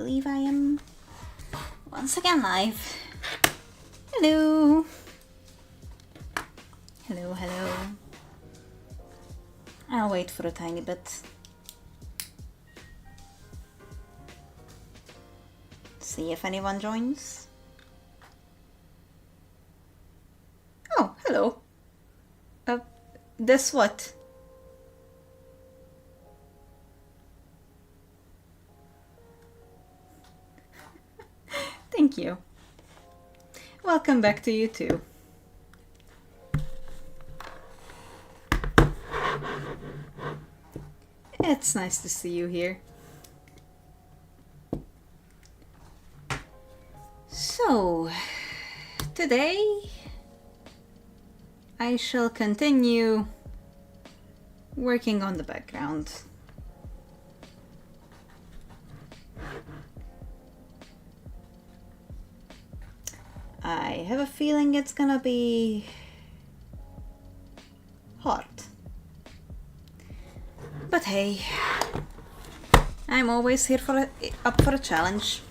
believe I am once again live. Hello. Hello, hello. I'll wait for a tiny bit. See if anyone joins. Oh, hello. This what? Thank you. Welcome back to you too. It's nice to see you here. So, today I shall continue working on the background. I have a feeling it's gonna be hard. But hey, I'm always here up for a challenge.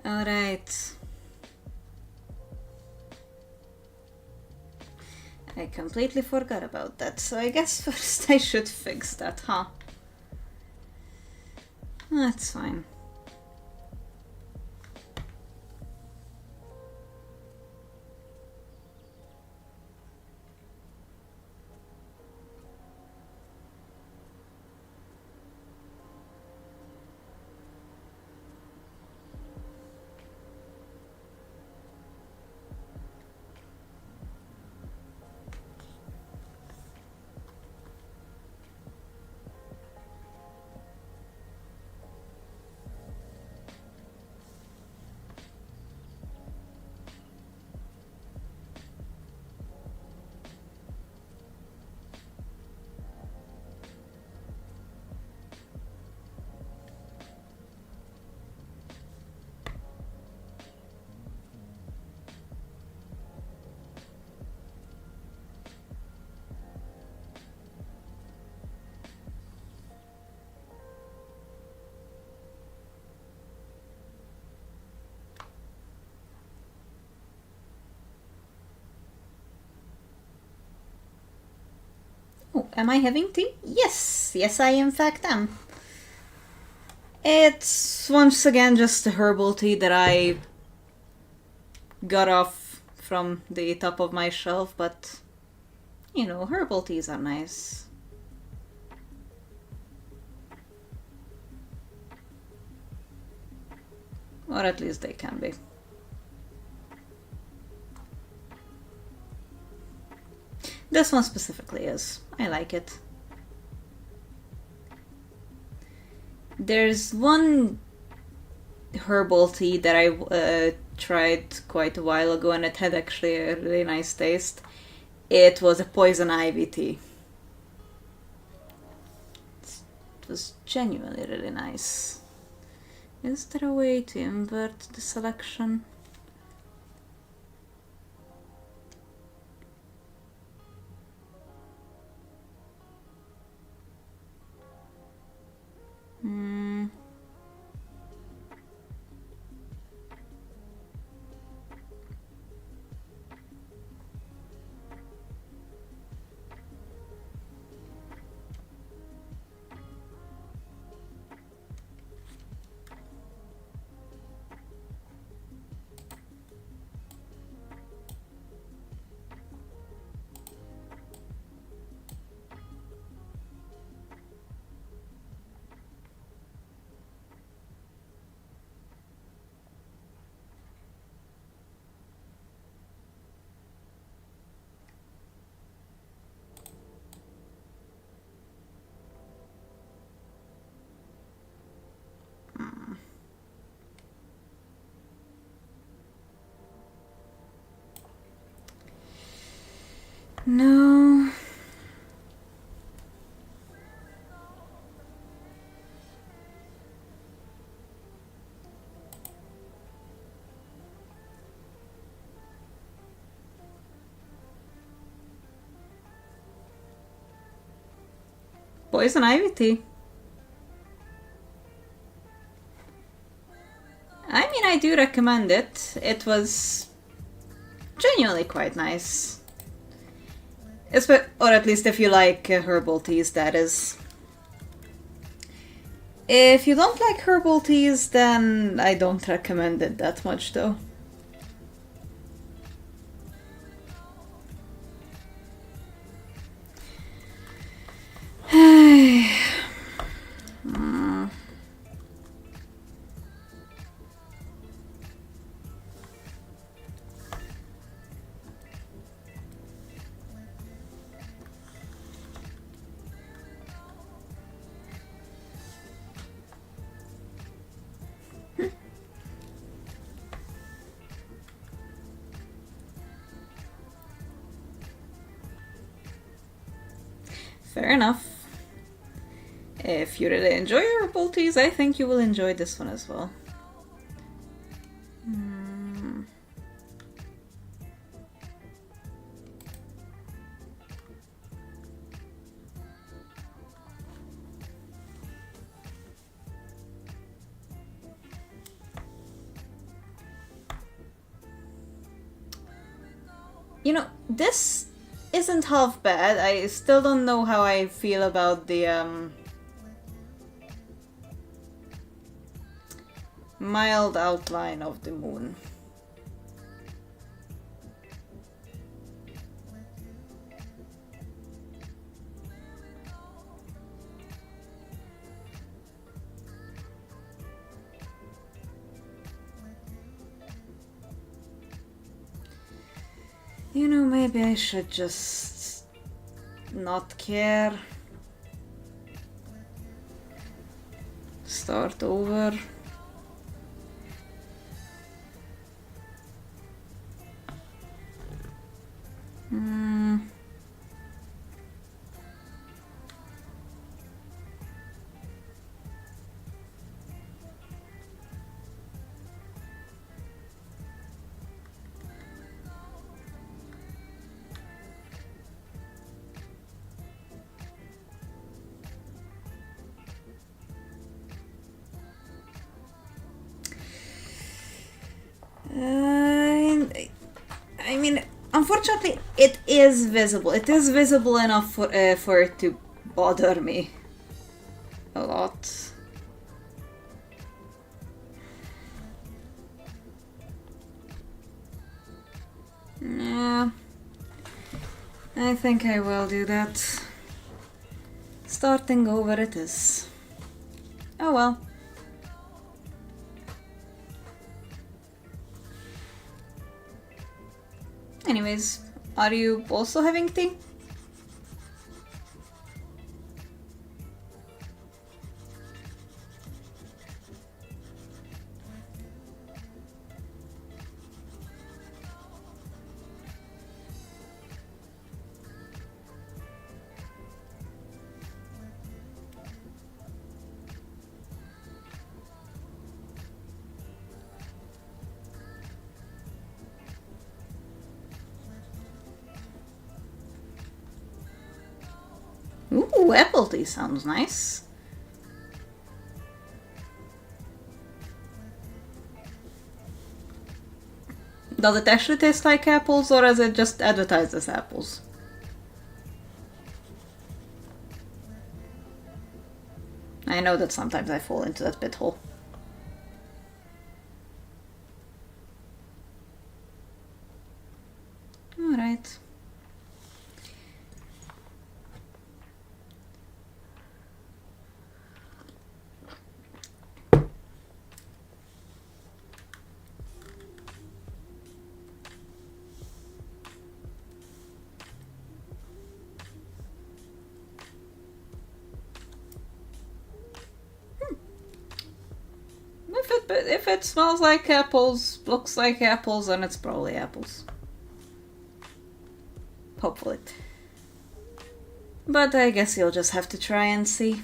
Alright. I completely forgot about that, so I guess first I should fix that, huh? That's fine. Oh, am I having tea? Yes, yes I in fact am. It's once again just a herbal tea that I got off from the top of my shelf, but you know, herbal teas are nice. Or at least they can be. This one specifically is. I like it. There's one herbal tea that I tried quite a while ago and it had actually a really nice taste. It was a poison ivy tea. It was genuinely really nice. Is there a way to invert the selection? No. Poison ivy tea. I mean, I do recommend it. It was genuinely quite nice. Or at least if you like herbal teas, that is. If you don't like herbal teas, then I don't recommend it that much, though. Fair enough. If you really enjoy herbal teas, I think you will enjoy this one as well. You know, this isn't half bad. I still don't know how I feel about the mild outline of the moon. You know, maybe I should just not care. Start over. I mean, unfortunately, it is visible. It is visible enough for it to bother me a lot. Yeah, I think I will do that. Starting over it is. Oh well. Anyways, are you also having tea? Ooh, apple tea sounds nice. Does it actually taste like apples, or is it just advertised as apples? I know that sometimes I fall into that pit hole. Alright. If it smells like apples, looks like apples, then it's probably apples. Hopefully. But I guess you'll just have to try and see.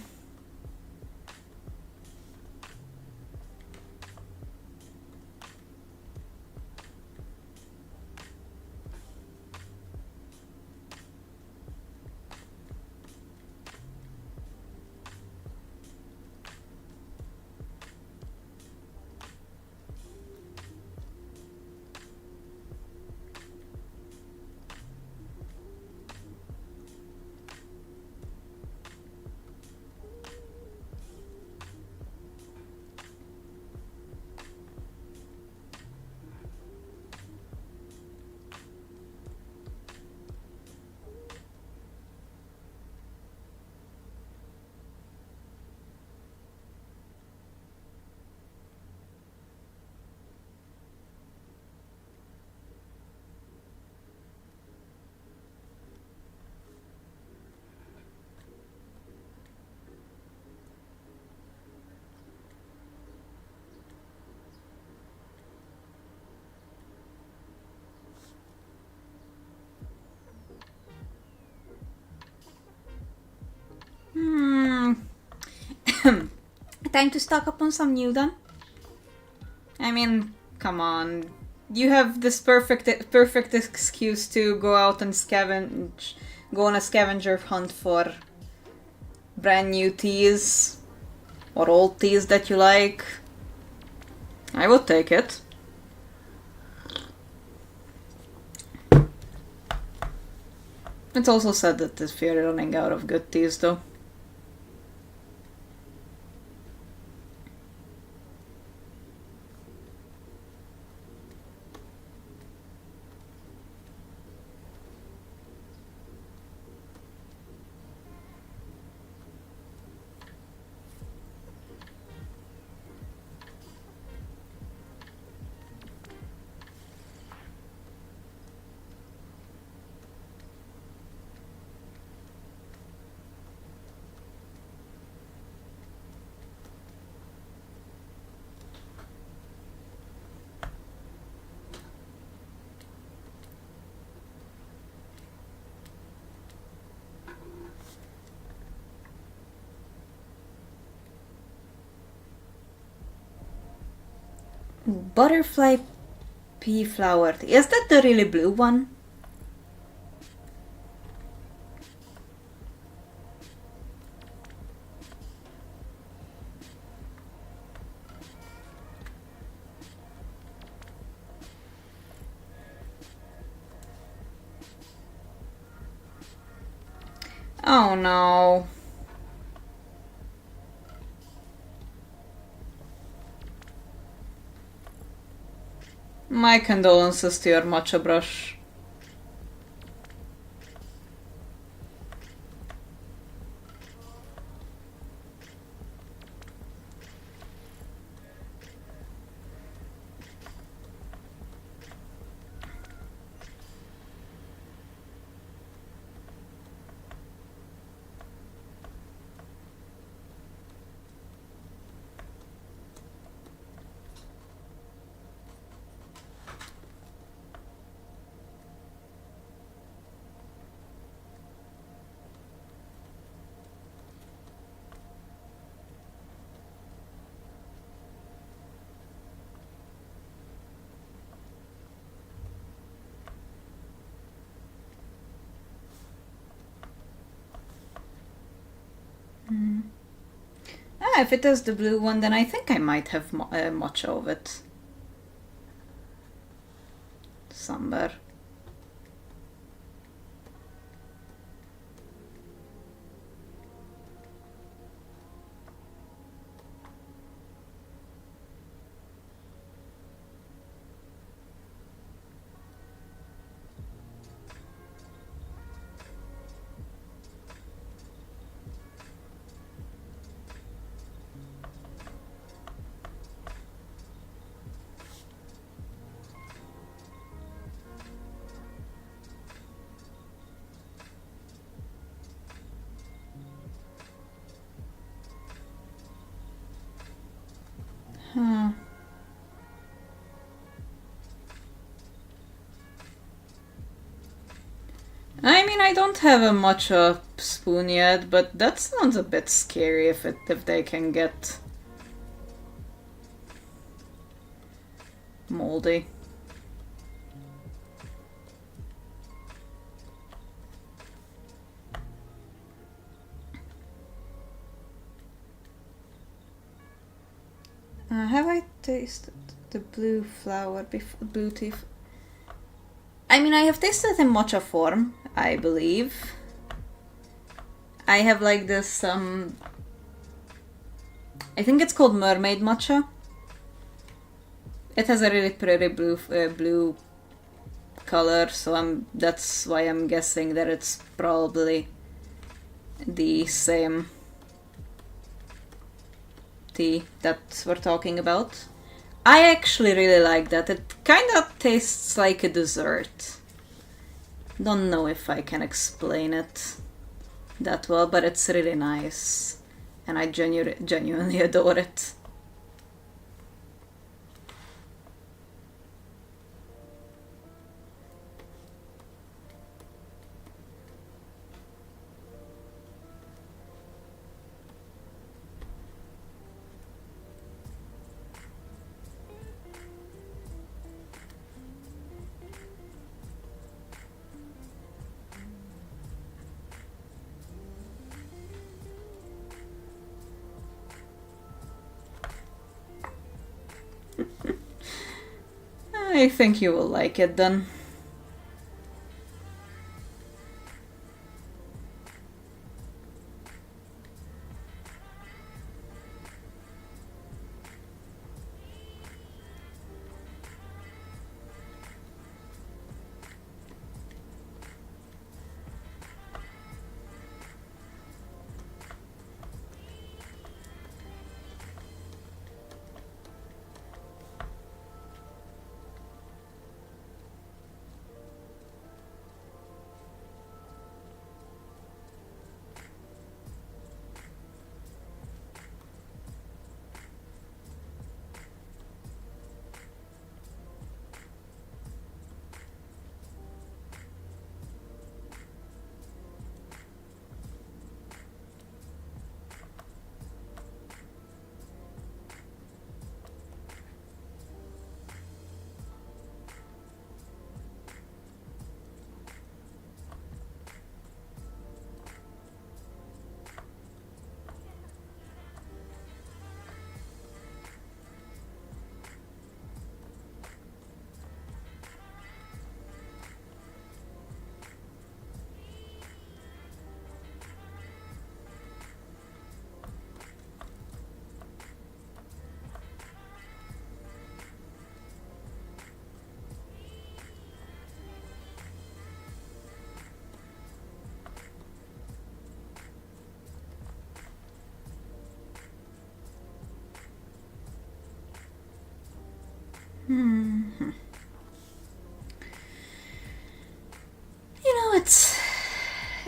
Time to stock up on some new then. I mean, come on. You have this perfect excuse to go out and go on a scavenger hunt for brand new teas or old teas that you like. I would take it. It's also said that if you're running out of good teas though. Butterfly pea flower tea. Is that the really blue one? Oh no. My condolences to your matcha brush. If it is the blue one, then I think I might have matcha of it. Somewhere. I mean, I don't have a matcha spoon yet, but that sounds a bit scary if they can get moldy. Have I tasted the blue flower before? Blue tea? I mean, I have tasted it in matcha form, I believe. I have like this, I think it's called mermaid matcha. It has a really pretty blue color, so that's why I'm guessing that it's probably the same tea that we're talking about. I actually really like that. It kind of tastes like a dessert. Don't know if I can explain it that well, but it's really nice. And I genuinely adore it. I think you will like it then.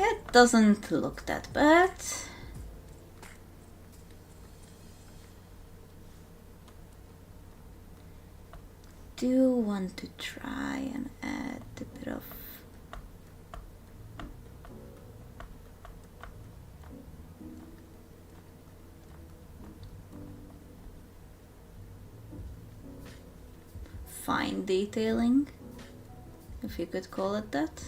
It doesn't look that bad. Do want to try and add a bit of fine detailing, if you could call it that.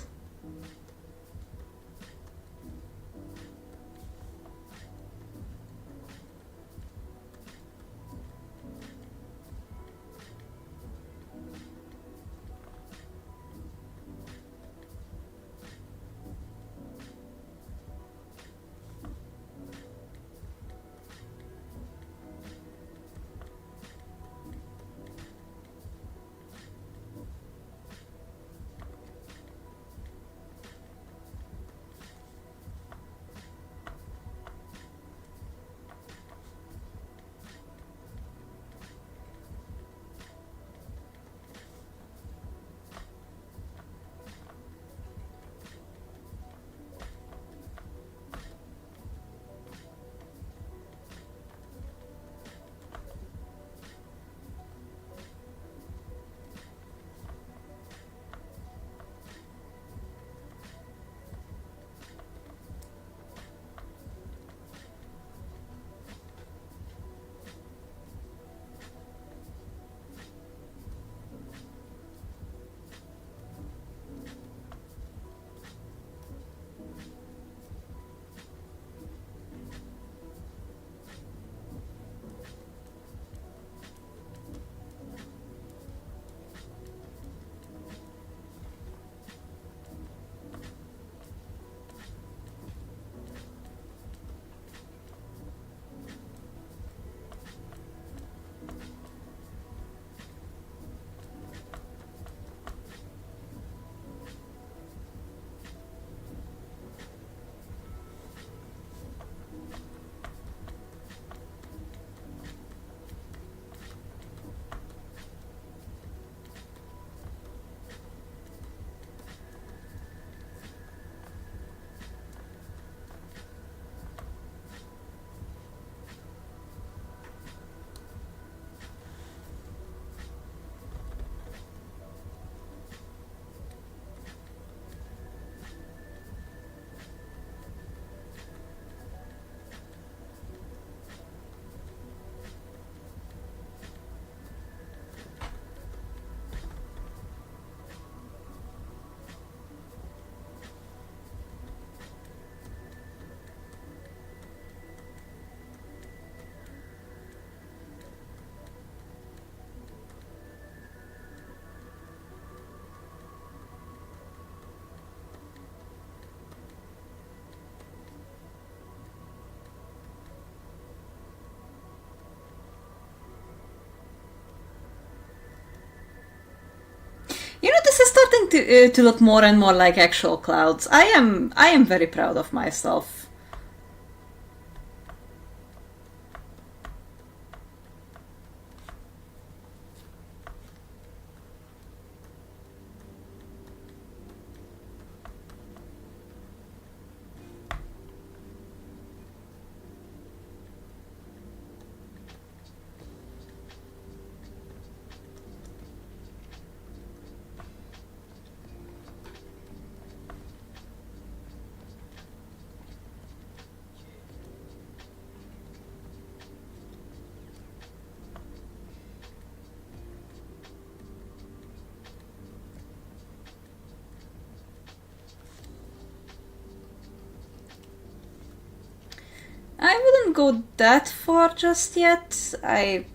You know, this is starting to look more and more like actual clouds. I am very proud of myself. I wouldn't go that far just yet. I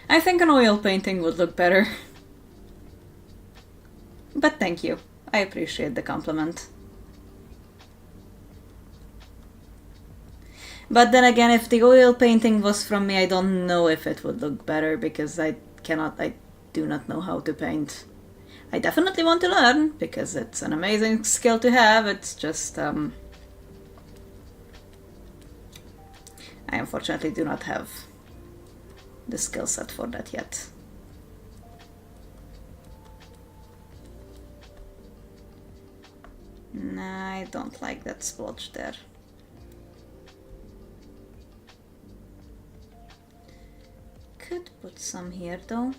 think an oil painting would look better. But thank you. I appreciate the compliment. But then again, if the oil painting was from me, I don't know if it would look better because I do not know how to paint. I definitely want to learn because it's an amazing skill to have. It's just, I unfortunately do not have the skill set for that yet. Nah, I don't like that splotch there. Could put some here though.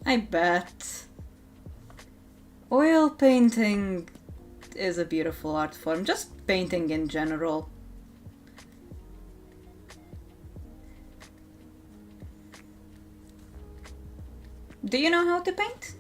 I bet. Oil painting is a beautiful art form, just painting in general. Do you know how to paint?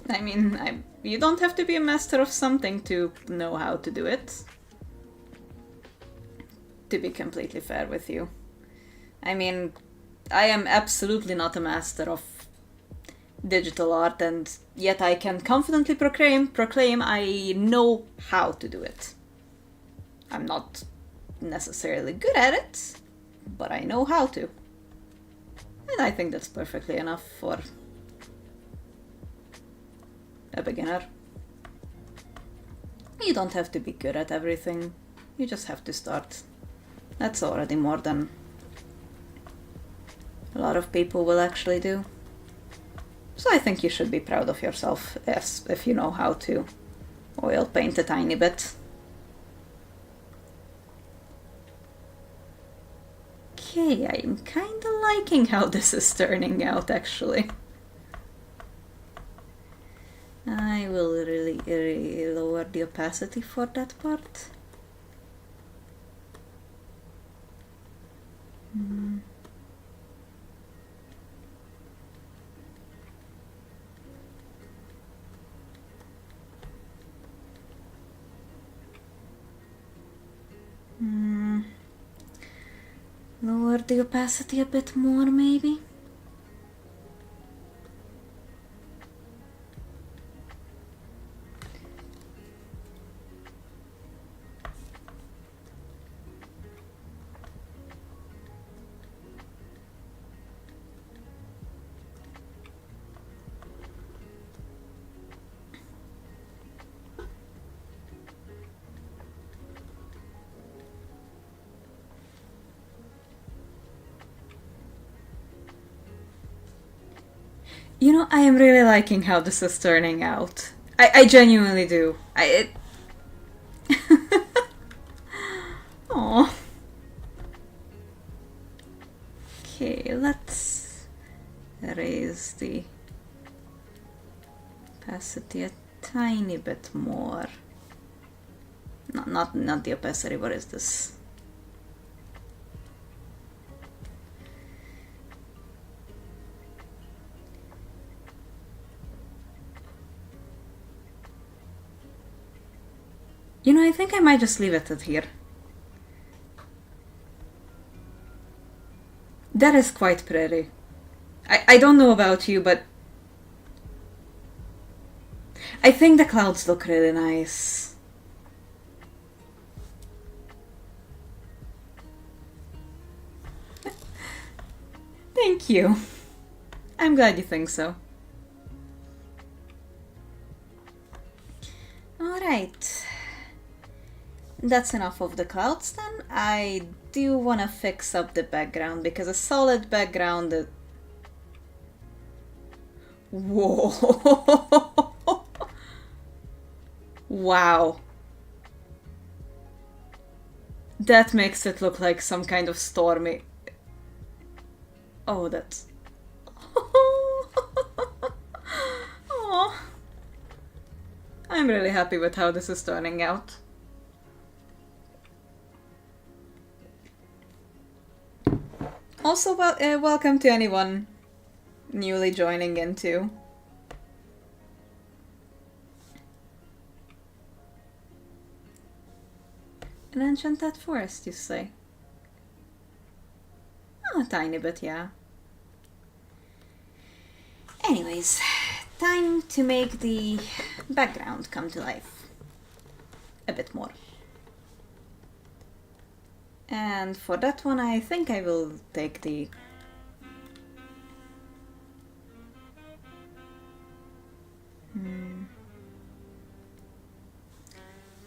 I mean, you don't have to be a master of something to know how to do it. To be completely fair with you. I mean, I am absolutely not a master of digital art, and yet I can confidently proclaim I know how to do it. I'm not necessarily good at it, but I know how to. And I think that's perfectly enough for a beginner. You don't have to be good at everything. You just have to start. That's already more than a lot of people will actually do. So I think you should be proud of yourself if you know how to oil paint a tiny bit. Okay, I'm kinda liking how this is turning out, actually. I will really lower the opacity for that part. Lower the opacity a bit more, maybe? You know, I am really liking how this is turning out. I genuinely do. Aww. Okay, let's raise the opacity a tiny bit more. Not the opacity, what is this? You know, I think I might just leave it at here. That is quite pretty. I don't know about you, but I think the clouds look really nice. Thank you. I'm glad you think so. Alright. That's enough of the clouds then. I do want to fix up the background because a solid background... Whoa! Wow. That makes it look like some kind of stormy... Oh, that's... Oh. I'm really happy with how this is turning out. Also, welcome to anyone newly joining in too. An enchanted forest, you say? Oh, a tiny bit, yeah. Anyways, time to make the background come to life. A bit more. And for that one, I think I will take the...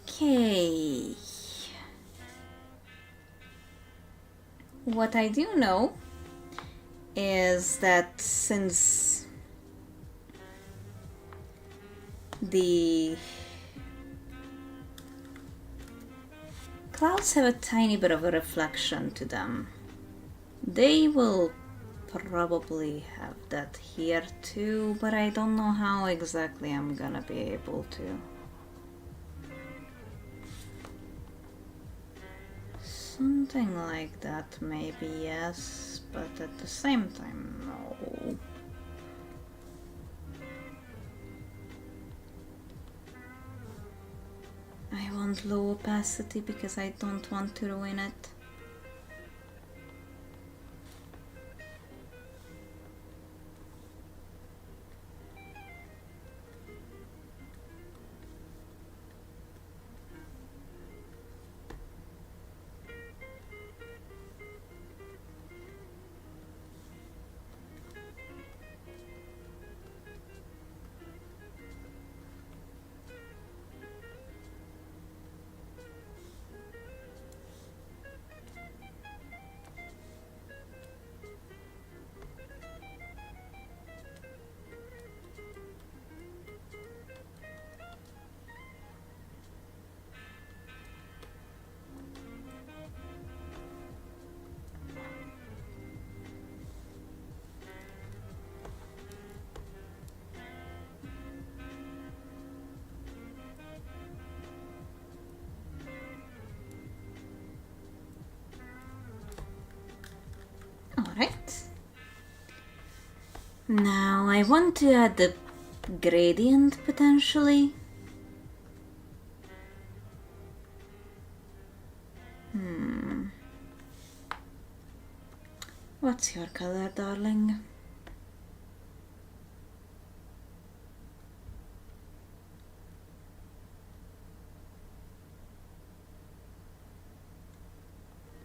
Okay. What I do know is that since the clouds have a tiny bit of a reflection to them, they will probably have that here too, but I don't know how exactly I'm gonna be able to. Something like that, maybe, yes, but at the same time, no. I want low opacity because I don't want to ruin it. Now I want to add the gradient potentially. What's your color, darling?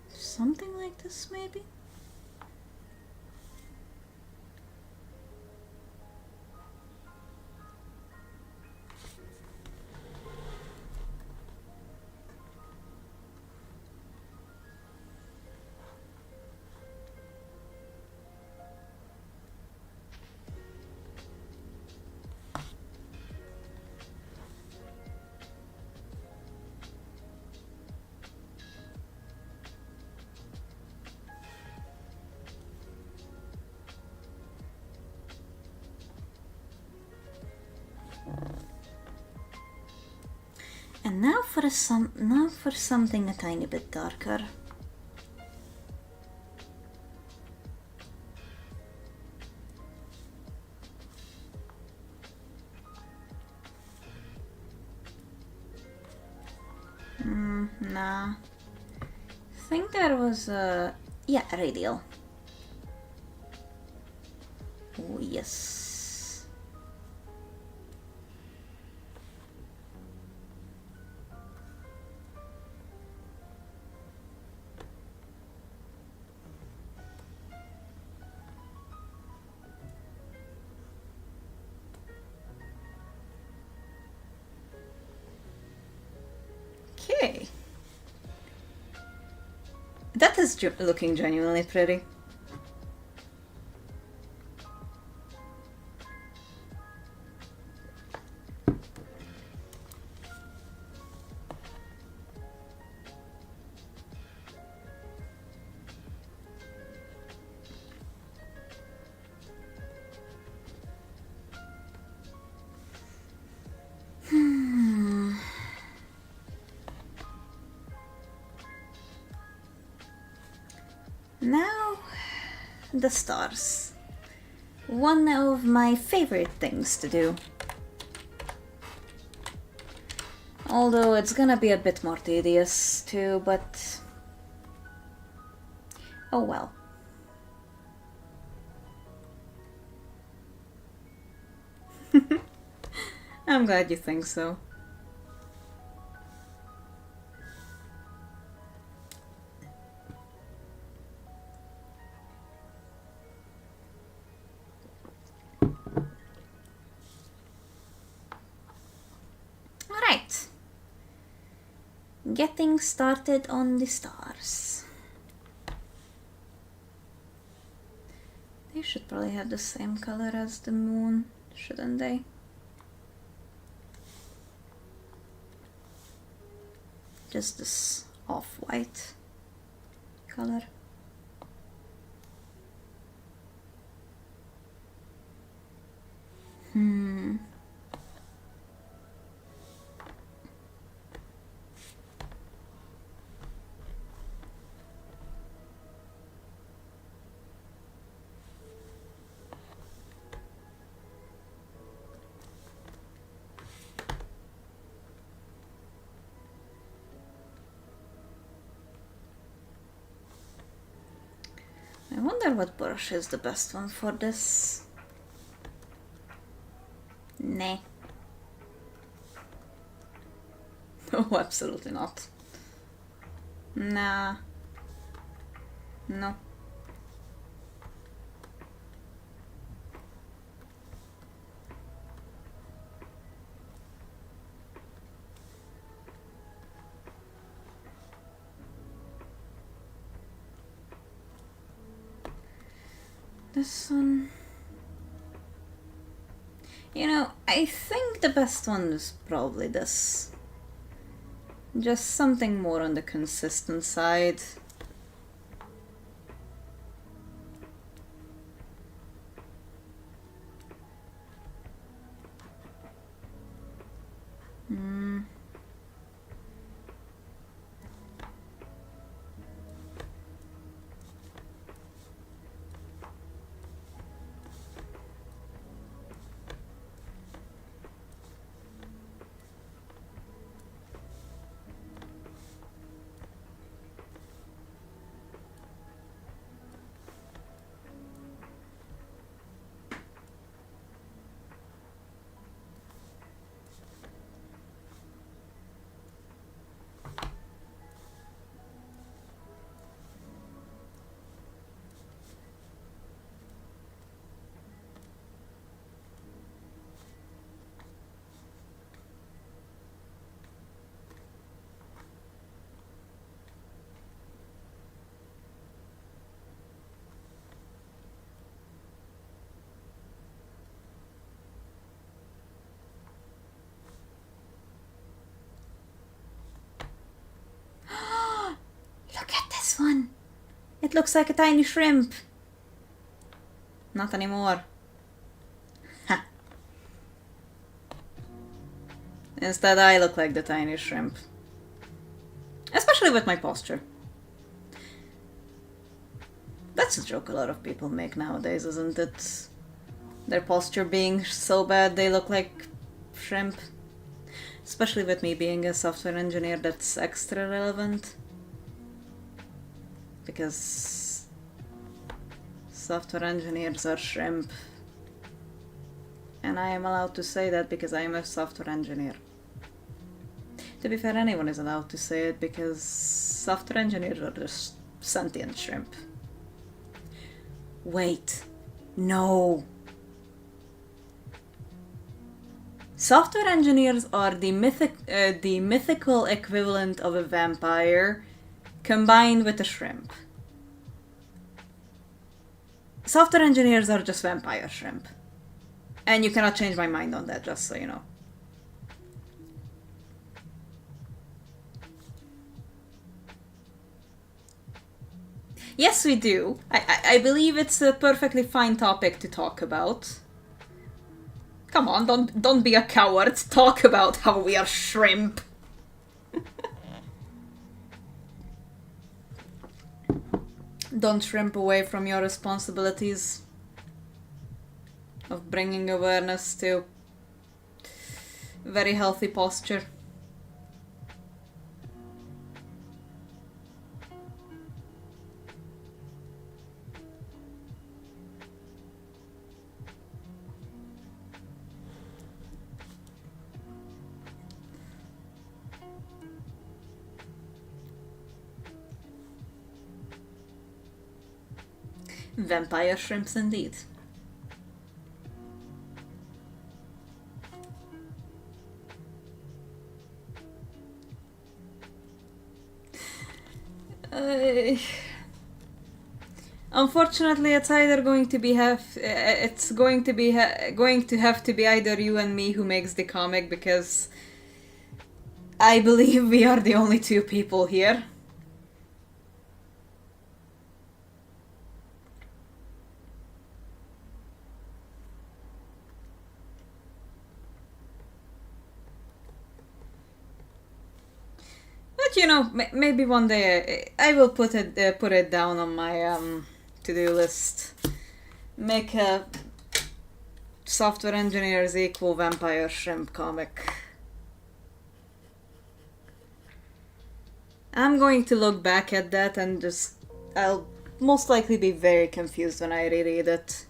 Something like this, maybe? And now for something a tiny bit darker. Nah. I think there was a... yeah, radial. Oh, yes. Okay. That is looking genuinely pretty. Now, the stars. One of my favorite things to do. Although it's gonna be a bit more tedious too, but... oh well. I'm glad you think so. Alright. Getting started on the stars. They should probably have the same color as the moon, shouldn't they? Just this off-white color. I wonder what brush is the best one for this. Nah. Oh, absolutely not. Nah. No. This one... you know, I think the best one is probably this. Just something more on the consistent side. This one. It looks like a tiny shrimp. Not anymore. Ha. Instead, I look like the tiny shrimp. Especially with my posture. That's a joke a lot of people make nowadays, isn't it? Their posture being so bad they look like shrimp. Especially with me being a software engineer, that's extra relevant. Because software engineers are shrimp. And I am allowed to say that because I am a software engineer. To be fair, anyone is allowed to say it because software engineers are just sentient shrimp. Wait. No. Software engineers are the mythical equivalent of a vampire combined with a shrimp. Software engineers are just vampire shrimp. And you cannot change my mind on that, just so you know. Yes, we do. I believe it's a perfectly fine topic to talk about. Come on, don't be a coward. Talk about how we are shrimp. Don't shrimp away from your responsibilities of bringing awareness to very healthy posture. Vampire shrimps indeed. Unfortunately, it's either going to be going to have to be either you and me who makes the comic, because I believe we are the only two people here. But you know, maybe one day I will put it down on my to-do list. Make a software engineers equal vampire shrimp comic. I'm going to look back at that and I'll most likely be very confused when I reread it.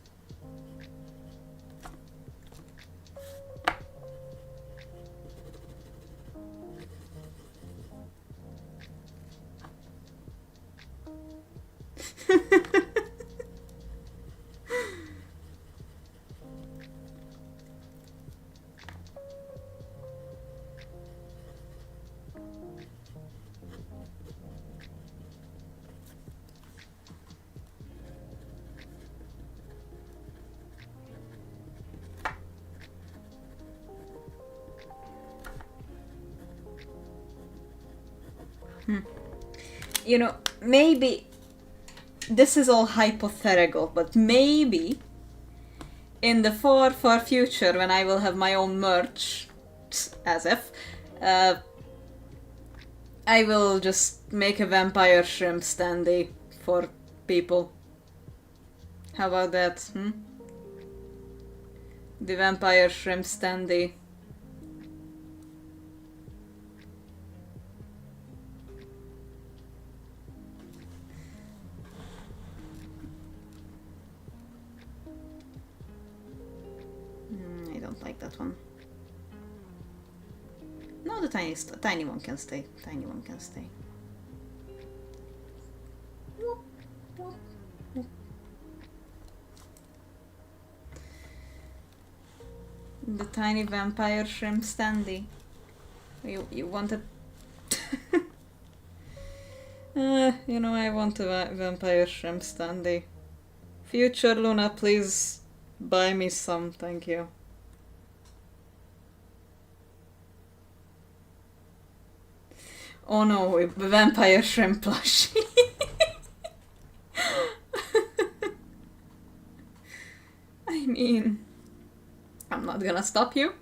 You know, maybe this is all hypothetical, but maybe in the far, far future, when I will have my own merch, as if, I will just make a vampire shrimp standee for people. How about that, The vampire shrimp standee. I don't like that one. No, the tiny one can stay. Tiny one can stay. The tiny vampire shrimp standee. You wanted... you know, I want a vampire shrimp standee. Future Luna, please buy me some, thank you. Oh no, a vampire shrimp plushie. I mean, I'm not gonna stop you.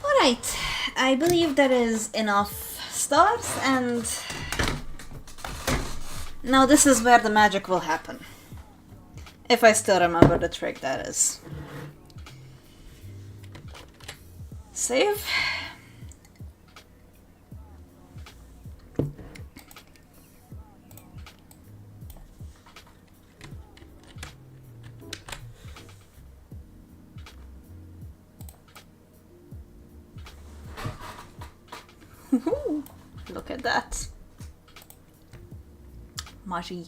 Alright, I believe that is enough stars, and now this is where the magic will happen. If I still remember the trick, that is. Save. Look at that. Magique.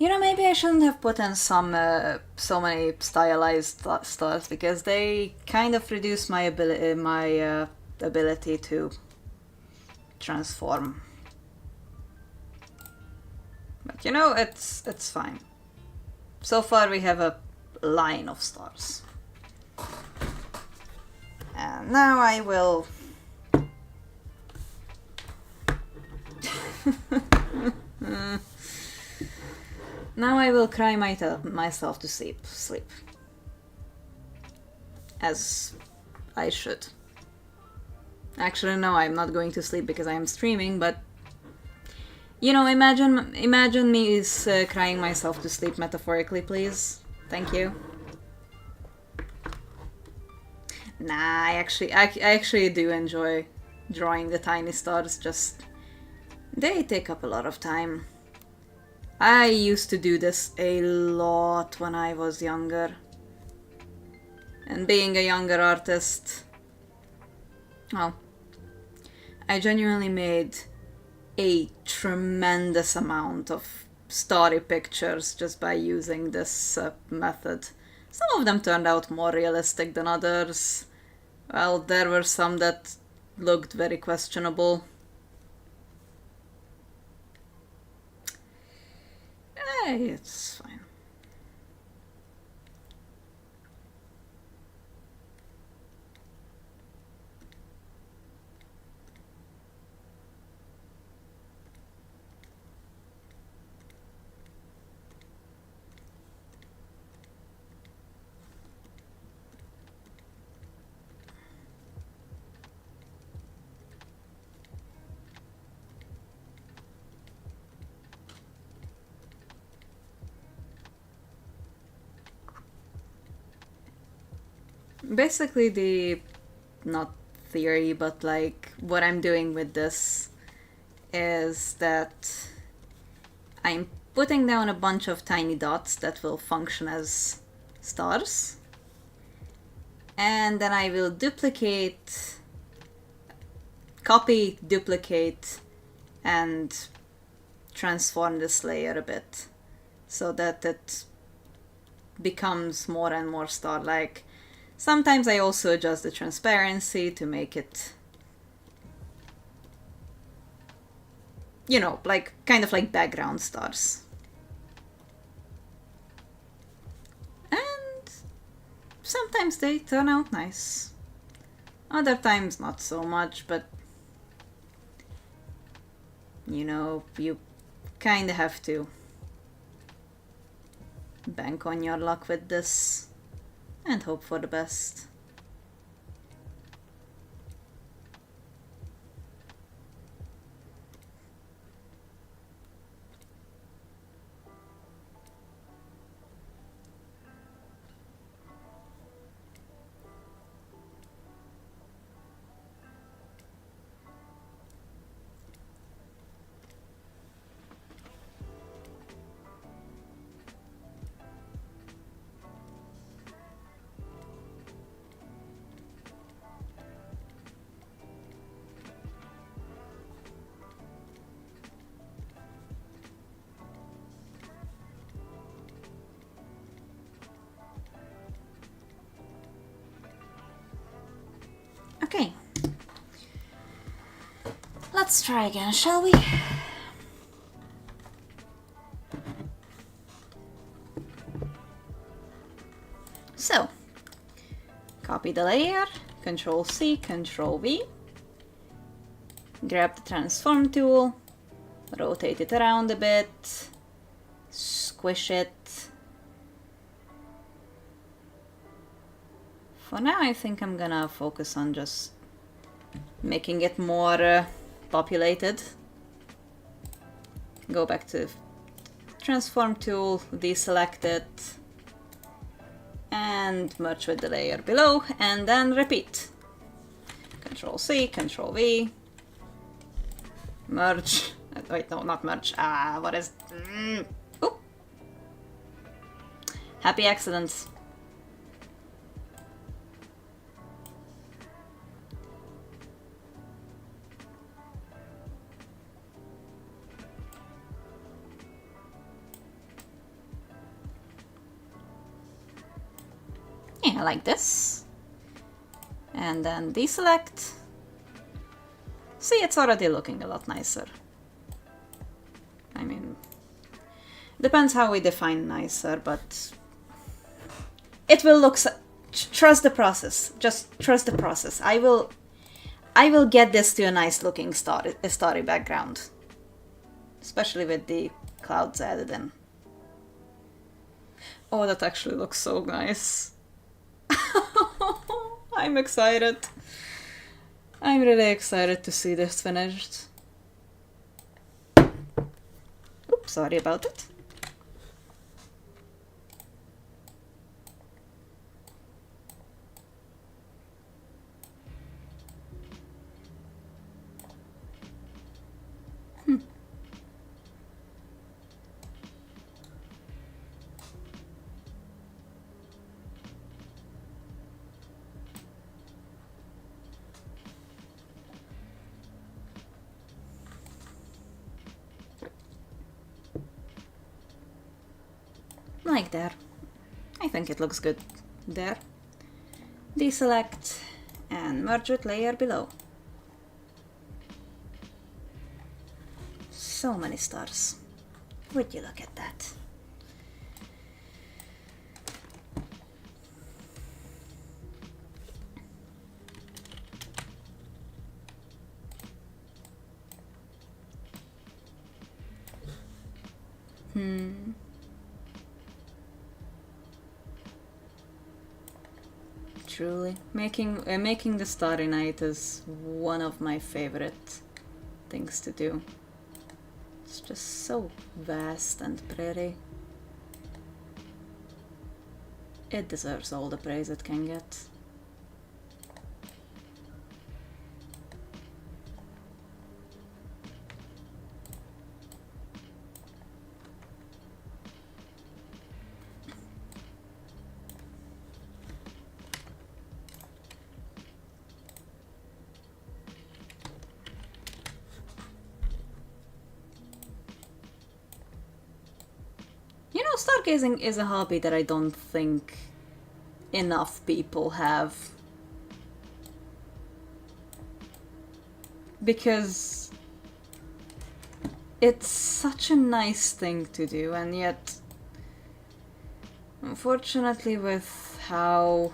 You know, maybe I shouldn't have put in so many stylized stars, because they kind of reduce my ability to transform. But you know, it's fine. So far we have a line of stars. And now I will... Now I will cry myself to sleep. As I should. Actually, no, I'm not going to sleep because I am streaming, but... You know, imagine me crying myself to sleep metaphorically, please. Thank you. Nah, I actually do enjoy drawing the tiny stars, just... They take up a lot of time. I used to do this a lot when I was younger. And being a younger artist... Well, I genuinely made a tremendous amount of starry pictures just by using this method. Some of them turned out more realistic than others. Well, there were some that looked very questionable. It's fine. basically the, not theory, but like what I'm doing with this is that I'm putting down a bunch of tiny dots that will function as stars. And then I will copy, duplicate, and transform this layer a bit so that it becomes more and more star-like. Sometimes I also adjust the transparency to make it, you know, like kind of like background stars. And sometimes they turn out nice. Other times not so much, but you know, you kinda have to bank on your luck with this and hope for the best. Okay. Let's try again, shall we? So, copy the layer, Control C, Control V, grab the transform tool, rotate it around a bit, squish it. For now, I think I'm gonna focus on just making it more populated. Go back to transform tool, deselect it, and merge with the layer below, and then repeat. Control C, Control V, merge. Wait, no, not merge. What is? Ooh. Happy accidents. Yeah, like this. And then deselect. See, it's already looking a lot nicer. I mean, depends how we define nicer, but it will look trust the process. Just trust the process. I will get this to a nice looking starry background. Especially with the clouds added in. Oh, that actually looks so nice. I'm excited. I'm really excited to see this finished. Oops, sorry about it. Like there. I think it looks good there. Deselect and merge with layer below. So many stars. Would you look at that? Truly, making the Starry Night is one of my favorite things to do. It's just so vast and pretty. It deserves all the praise it can get. stargazing is a hobby that I don't think enough people have. Because it's such a nice thing to do, and yet, unfortunately, with how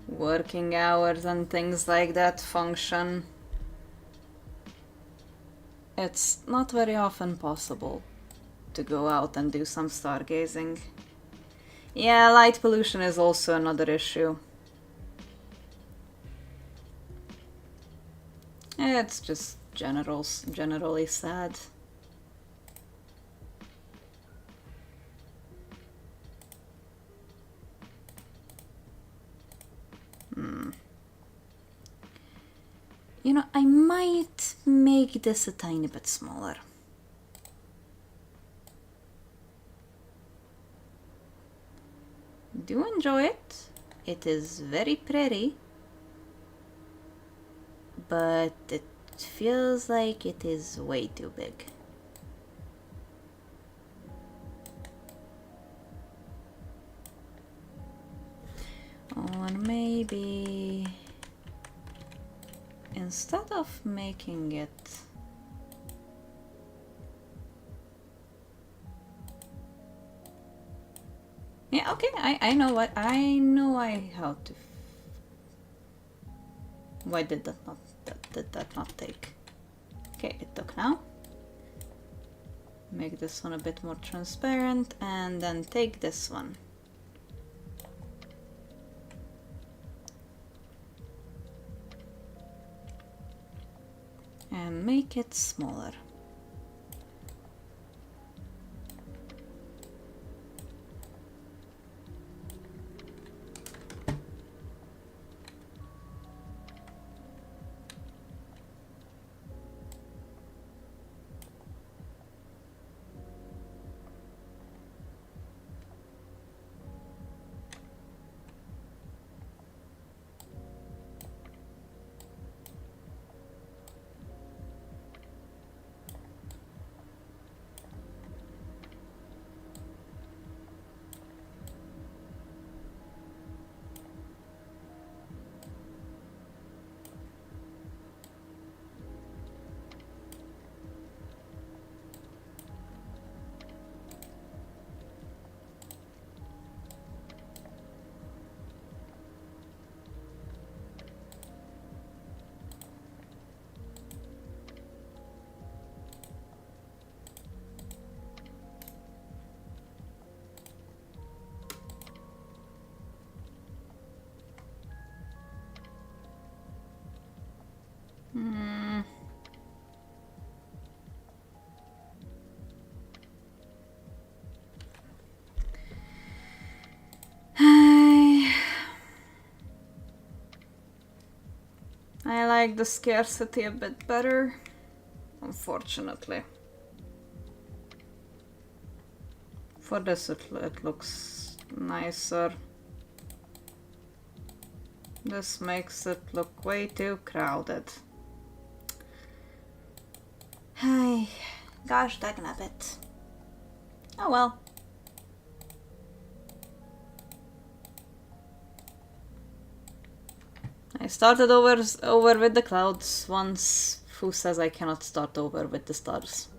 working hours and things like that function, it's not very often possible to go out and do some stargazing. Yeah, light pollution is also another issue. It's just generally sad. You know, I might make this a tiny bit smaller. Do enjoy it. It is very pretty. But it feels like it is way too big. Or maybe instead of making it yeah, okay, I know what how to why did that not take? Okay, it took now. Make this one a bit more transparent and then take this one. And make it smaller. I like the scarcity a bit better, unfortunately. For this it looks nicer. This makes it look way too crowded. Hey, gosh dang it. Oh well. I started over with the clouds once. Who says I cannot start over with the stars?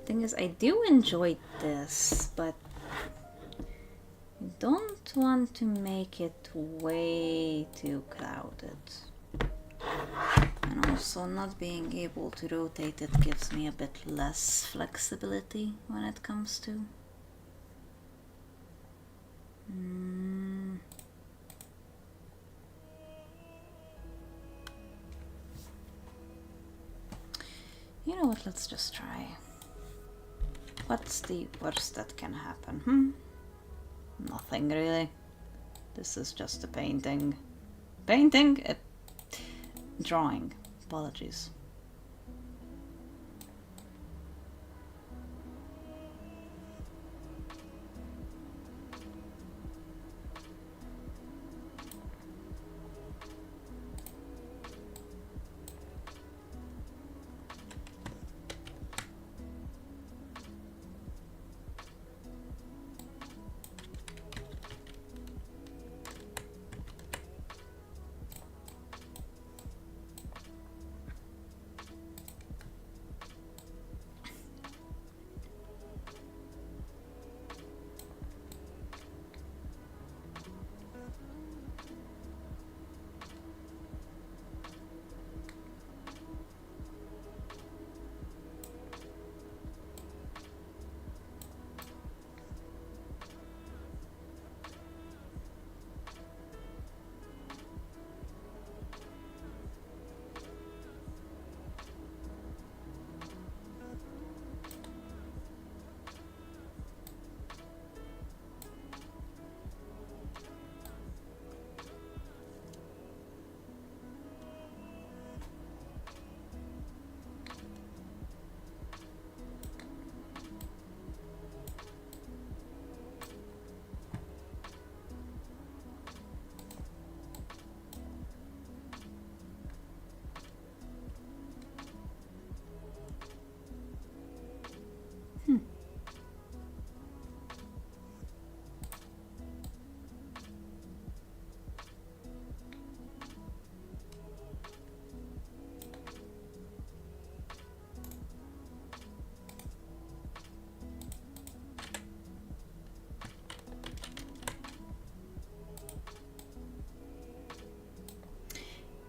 Thing is, I do enjoy this, but I don't want to make it way too crowded. And also, not being able to rotate it gives me a bit less flexibility when it comes to. You know what, let's just try. What's the worst that can happen? Nothing really. This is just a painting. Painting? Drawing. Apologies.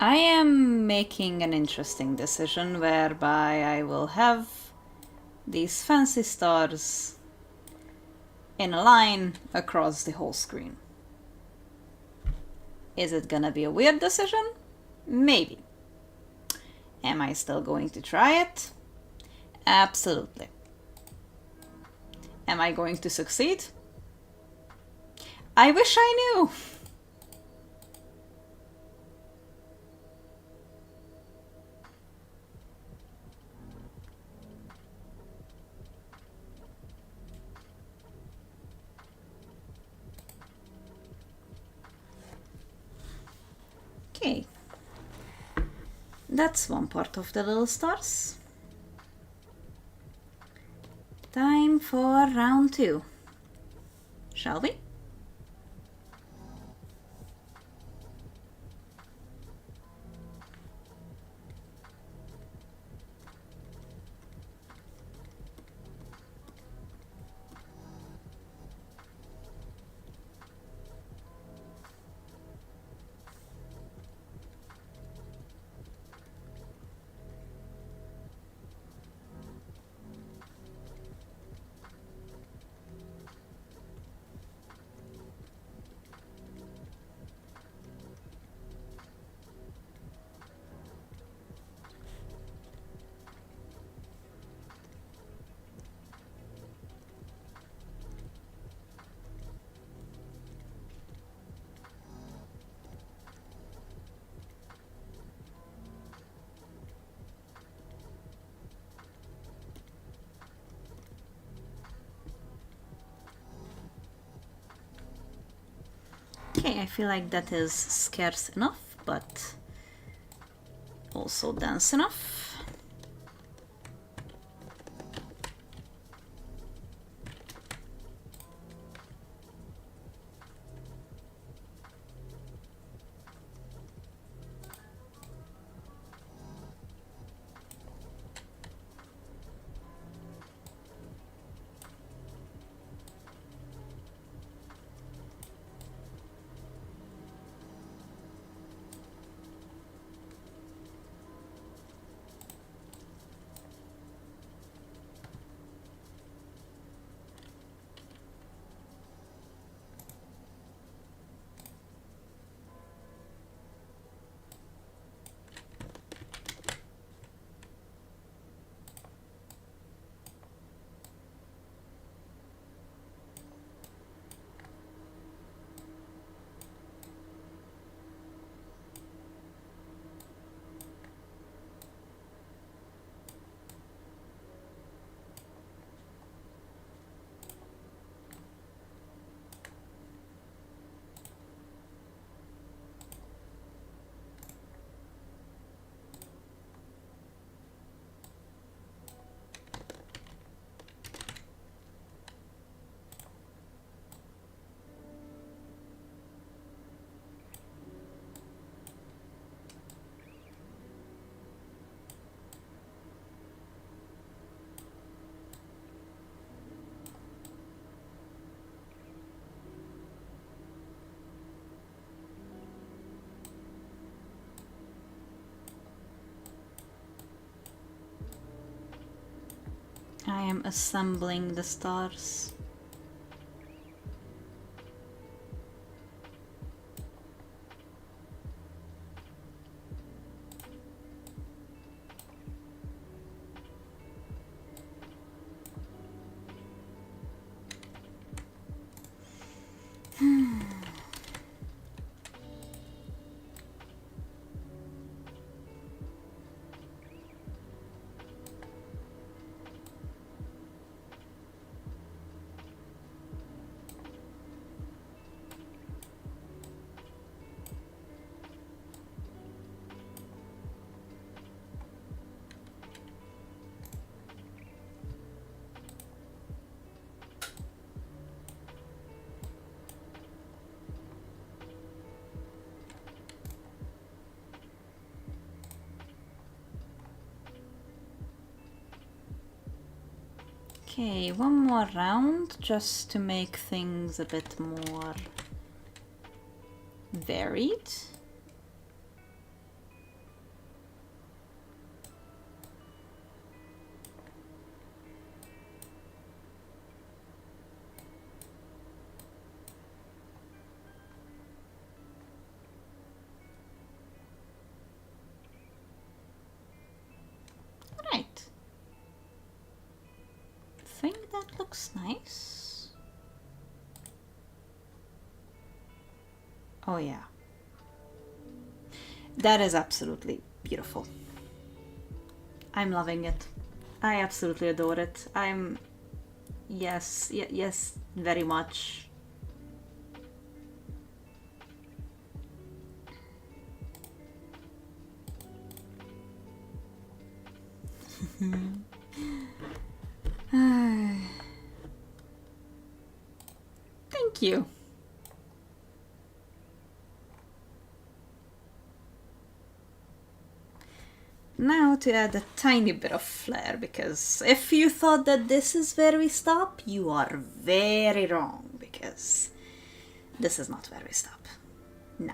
I am making an interesting decision whereby I will have these fancy stars in a line across the whole screen. Is it gonna be a weird decision? Maybe. Am I still going to try it? Absolutely. Am I going to succeed? I wish I knew! Okay. That's one part of the little stars. Time for round 2. Shall we? Okay, I feel like that is scarce enough, but also dense enough. I'm assembling the stars. Okay, one more round just to make things a bit more varied. Right. I think that looks nice. Oh yeah. That is absolutely beautiful. I'm loving it. I absolutely adore it. Yes, very much. Thank you. Now to add a tiny bit of flair, because if you thought that this is where we stop, you are very wrong, because this is not where we stop. Nah.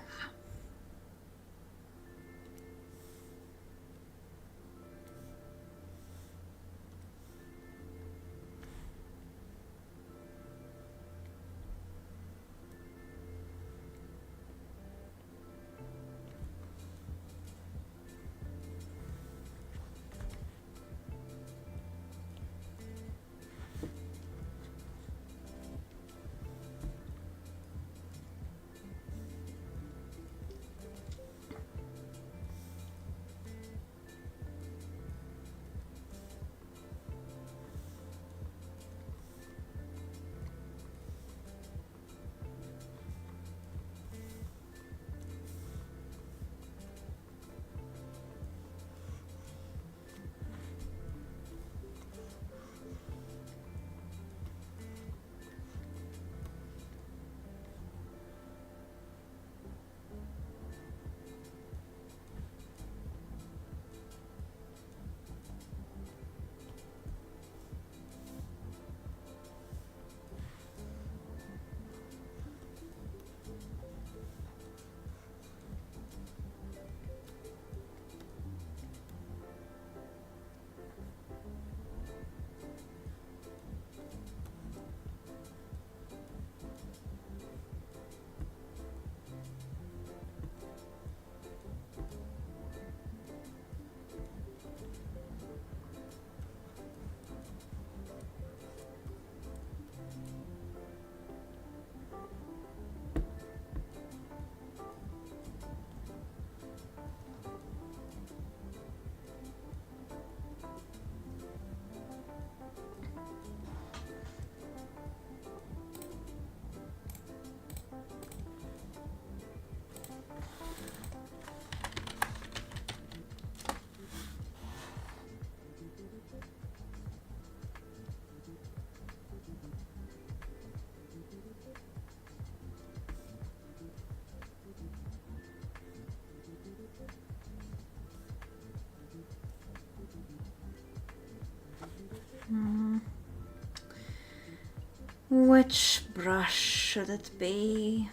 Which brush should it be?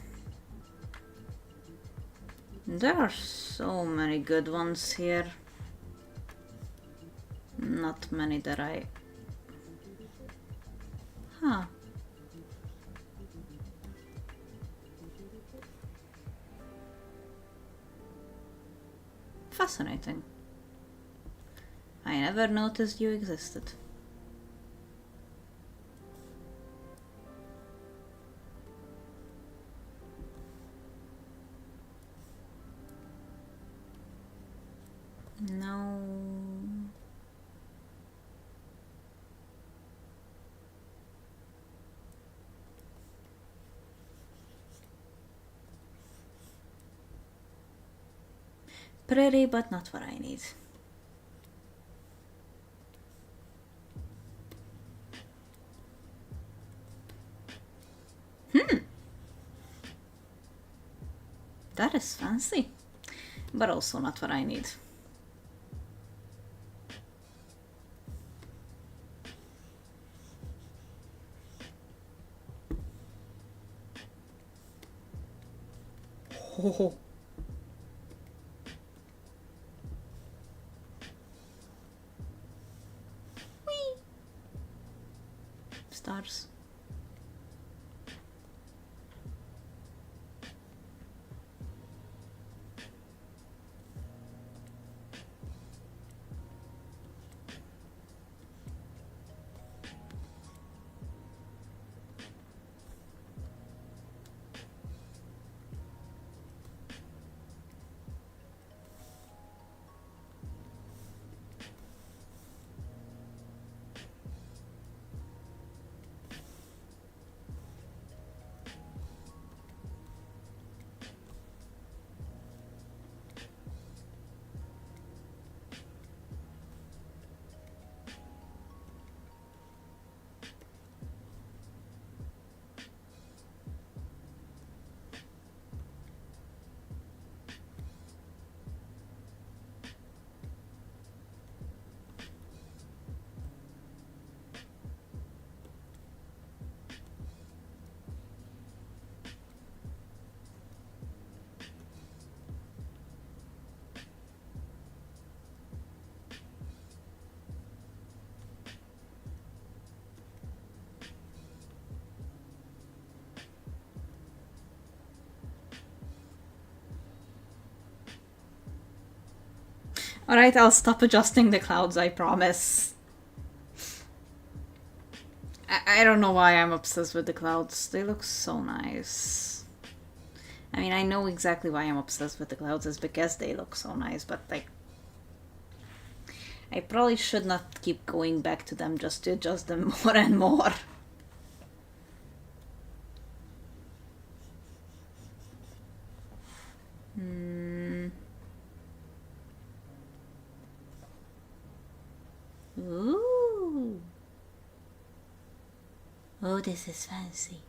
There are so many good ones here. Not many that I Fascinating. I never noticed you existed. No. Pretty, but not what I need. That is fancy, but also not what I need. Oh. Whee! Stars. Alright, I'll stop adjusting the clouds, I promise. I don't know why I'm obsessed with the clouds. They look so nice. I mean, I know exactly why I'm obsessed with the clouds is because they look so nice, but like... I probably should not keep going back to them just to adjust them more and more. Ooh. Oh, this is fancy.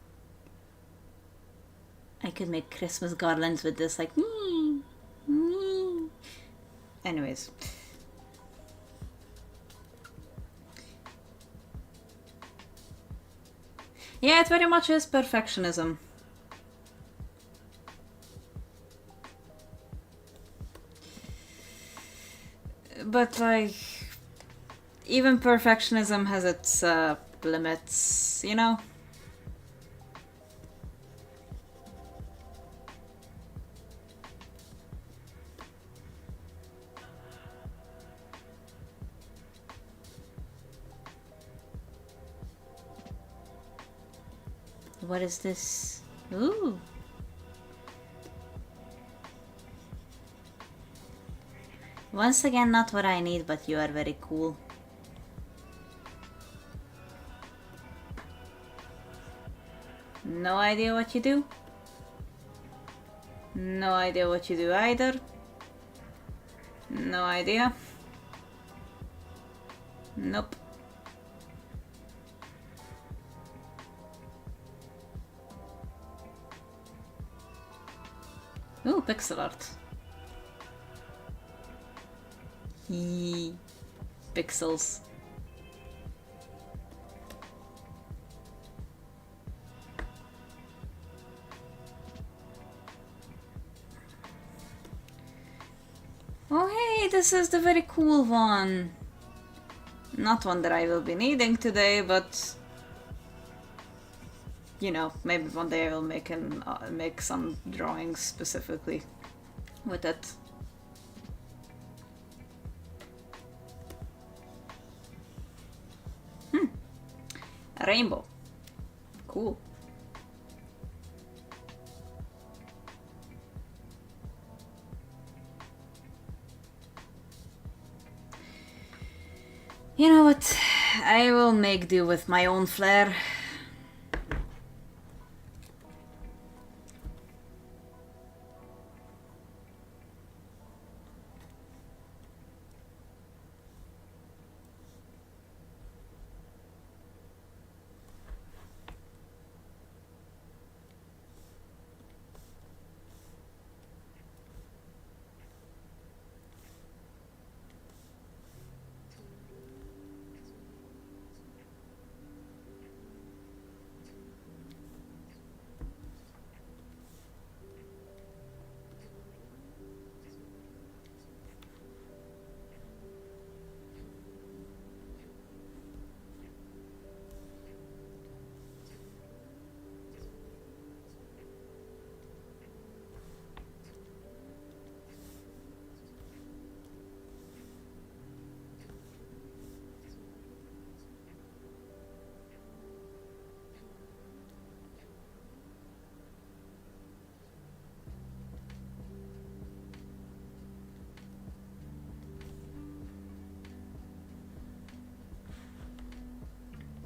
I could make Christmas garlands with this, like, Anyways. Yeah, it very much is perfectionism. But, like, even perfectionism has its limits, you know? What is this? Ooh. Once again, not what I need, but you are very cool. No idea what you do. No idea what you do either. No idea. Nope. Ooh, pixel art. Yee. Pixels. Oh hey, this is the very cool one. Not one that I will be needing today, but... You know, maybe one day I will make some drawings specifically with it. Rainbow. Cool. You know what? I will make do with my own flair.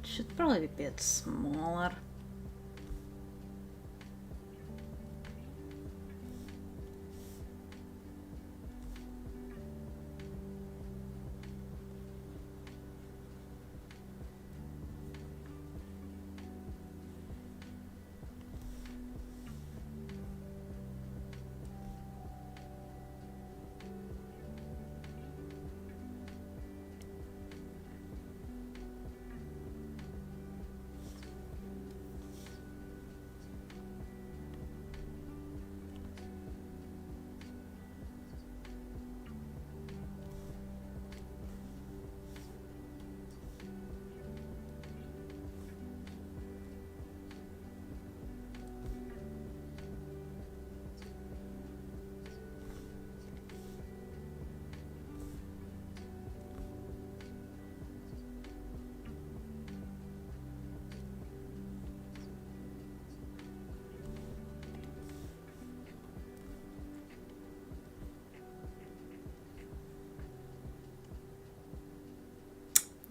Should probably be a bit smaller.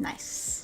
Nice.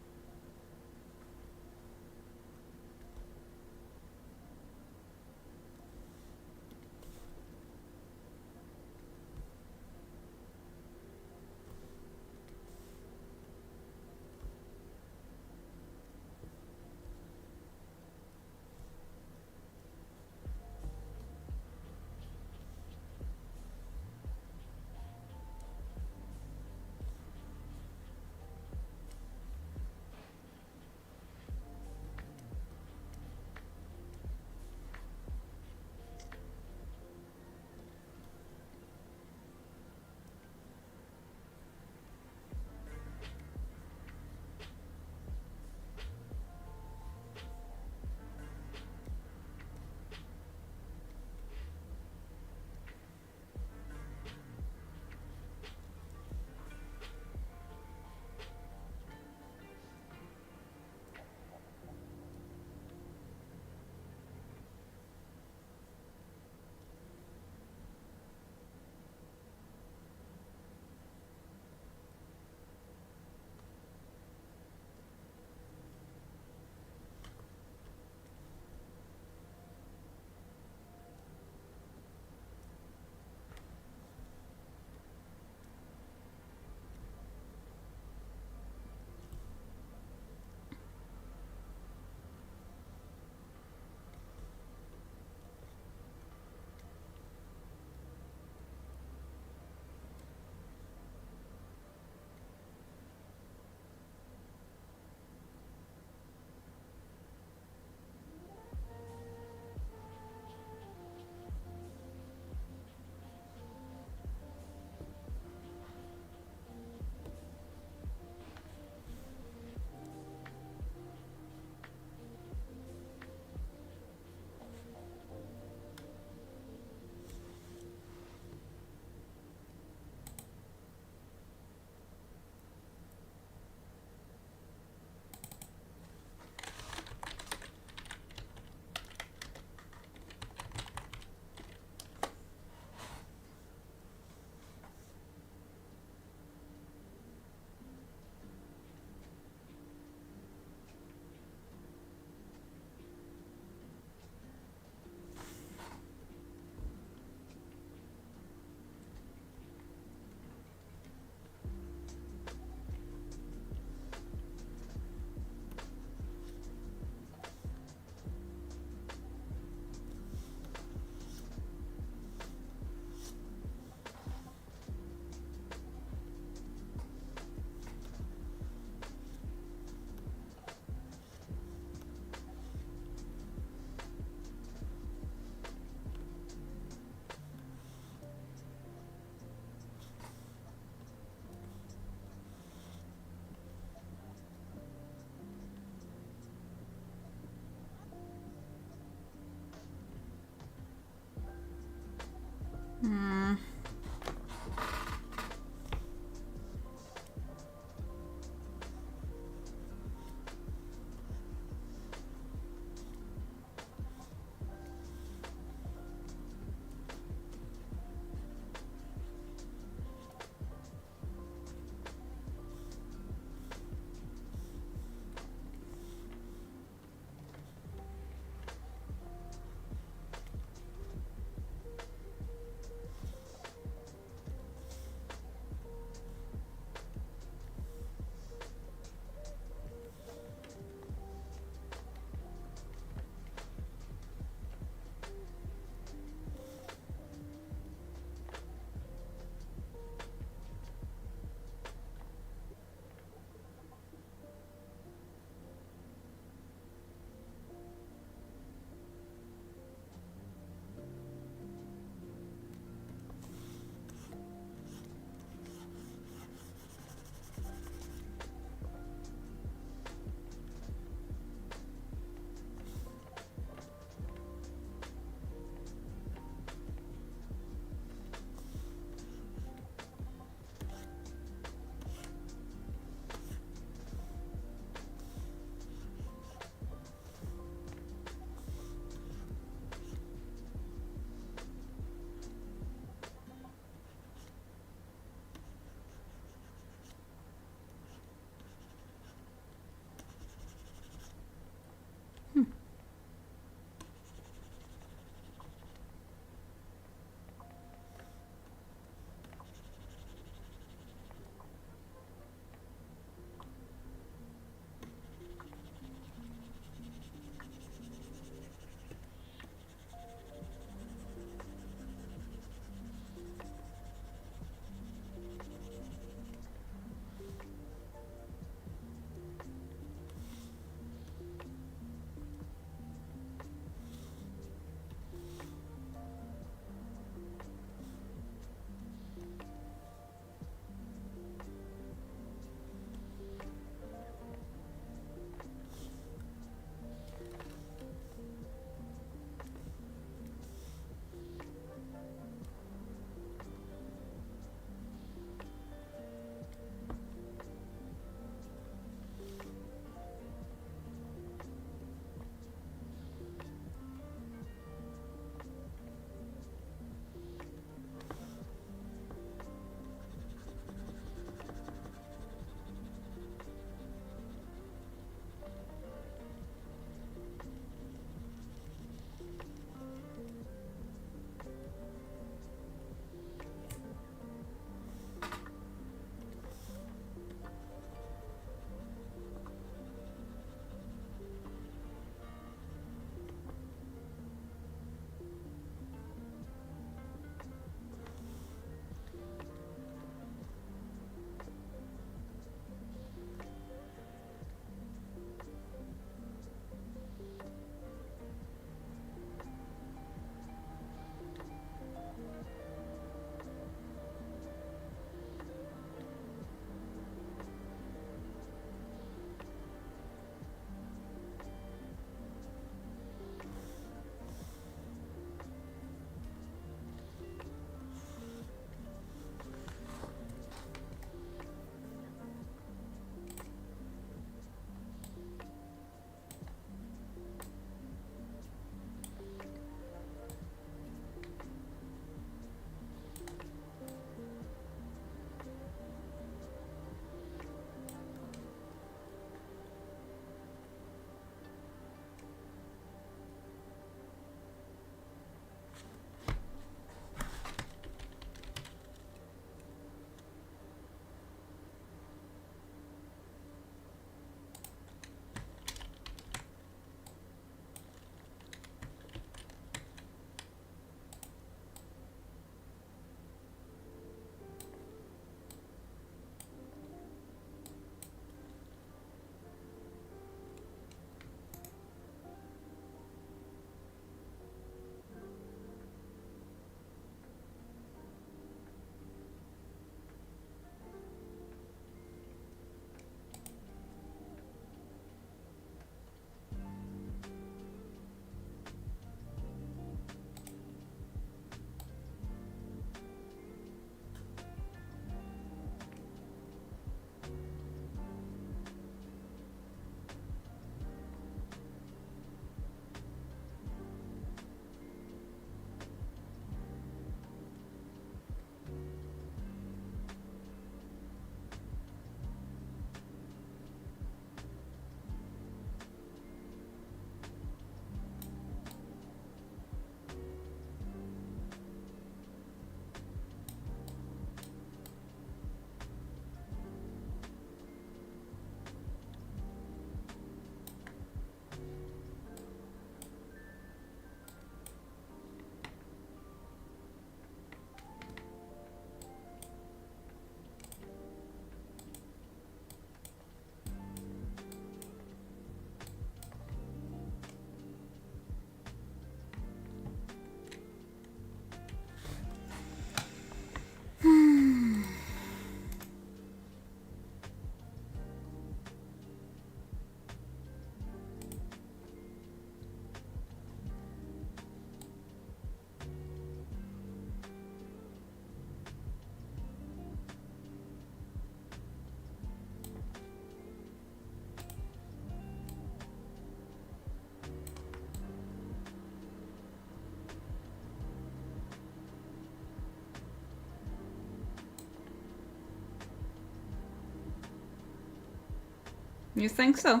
You think so?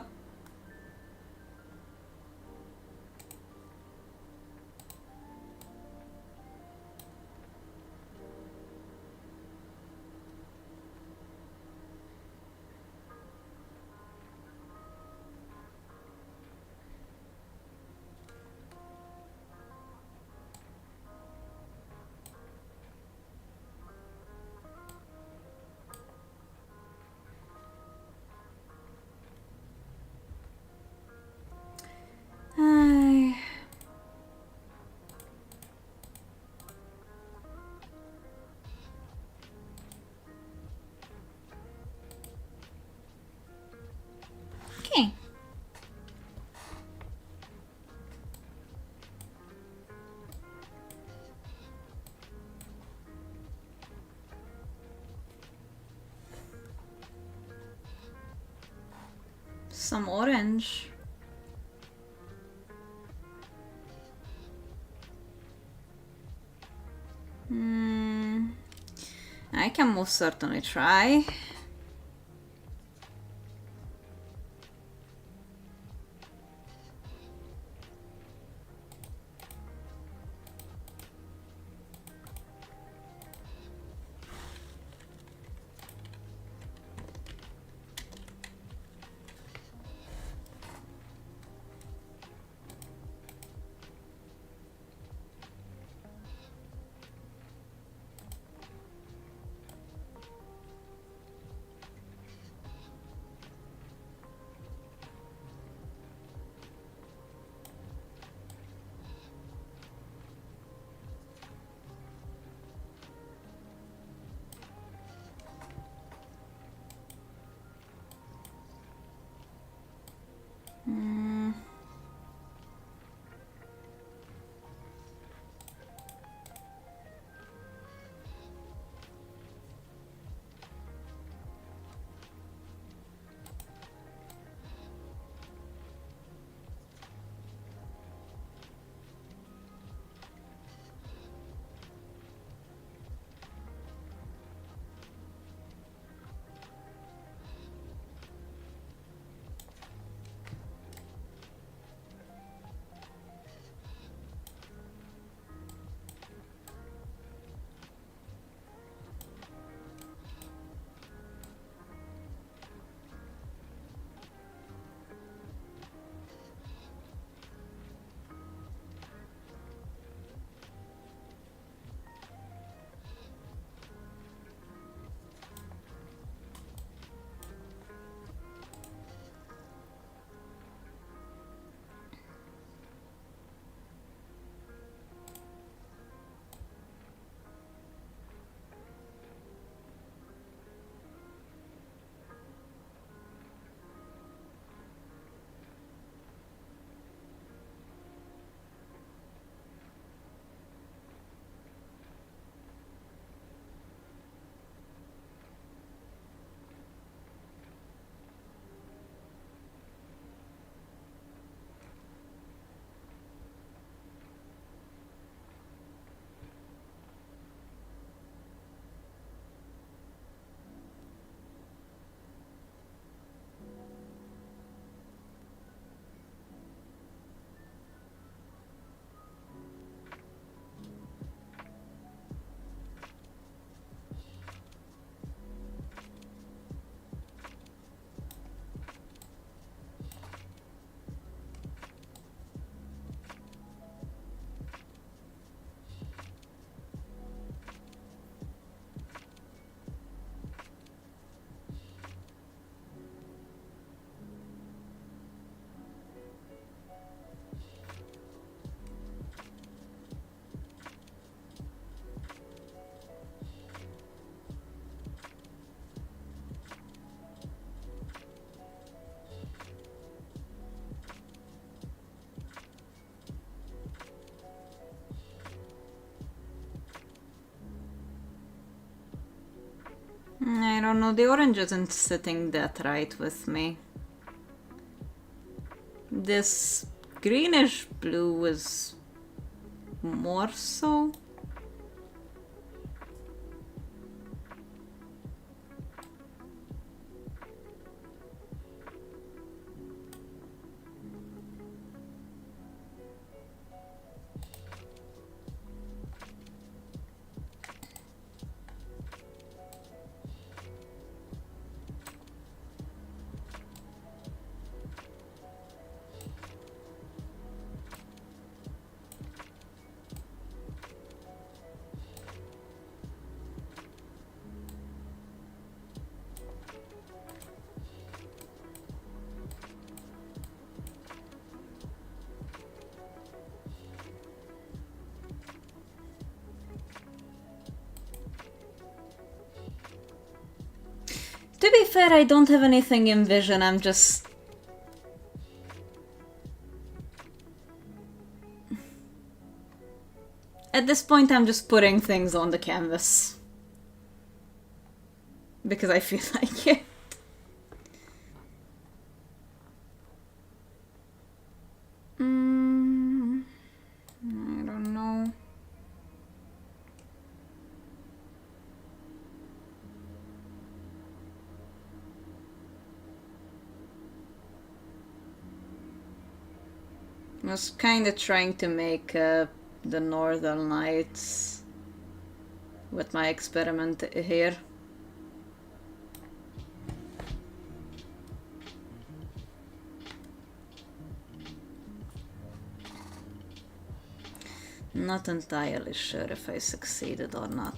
Ay. Okay. Some orange. I can most certainly try. I don't know, the orange isn't sitting that right with me. This greenish blue is more so. To be fair, I don't have anything in vision, I'm just... At this point, I'm just putting things on the canvas. Because I feel like it. I don't know. I was kind of trying to make the Northern Lights with my experiment here. Not entirely sure if I succeeded or not.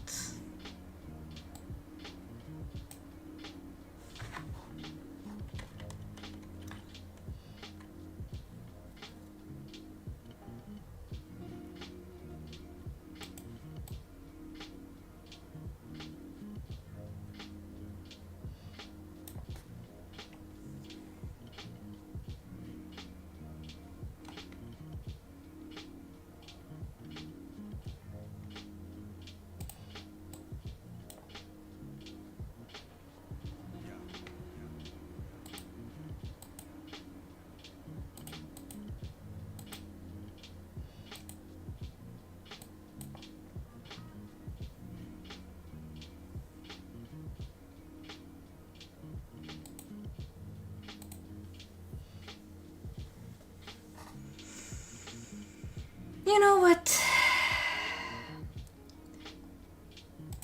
You know what?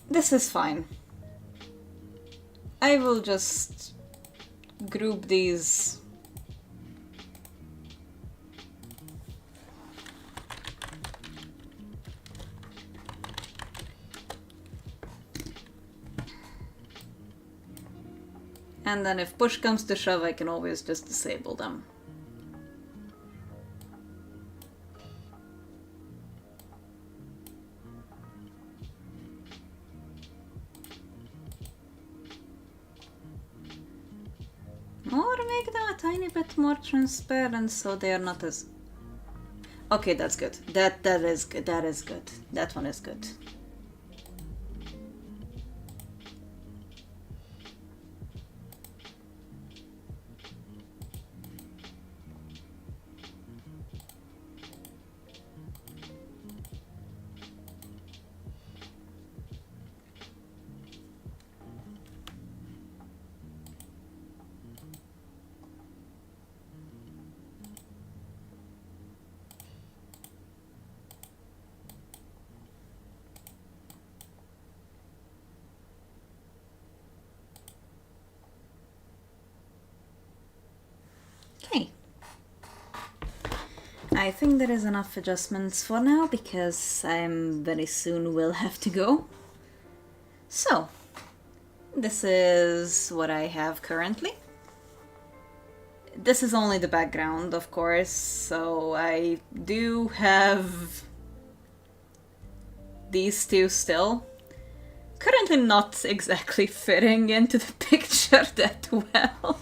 This is fine. I will just group these. And then if push comes to shove, I can always just disable them. Or make them a tiny bit more transparent so they are not as... Okay, that's good. That is good. That is good. That one is good. Okay. I think there is enough adjustments for now because I'm very soon will have to go. So, this is what I have currently. This is only the background, of course, so I do have these two still. Currently not exactly fitting into the picture that well.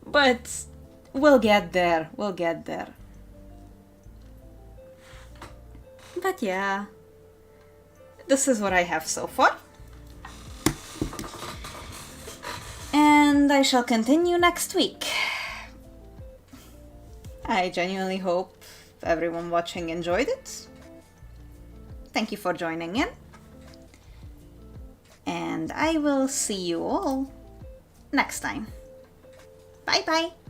But we'll get there, we'll get there. But yeah, this is what I have so far. And I shall continue next week. I genuinely hope everyone watching enjoyed it. Thank you for joining in. And I will see you all next time. Bye bye!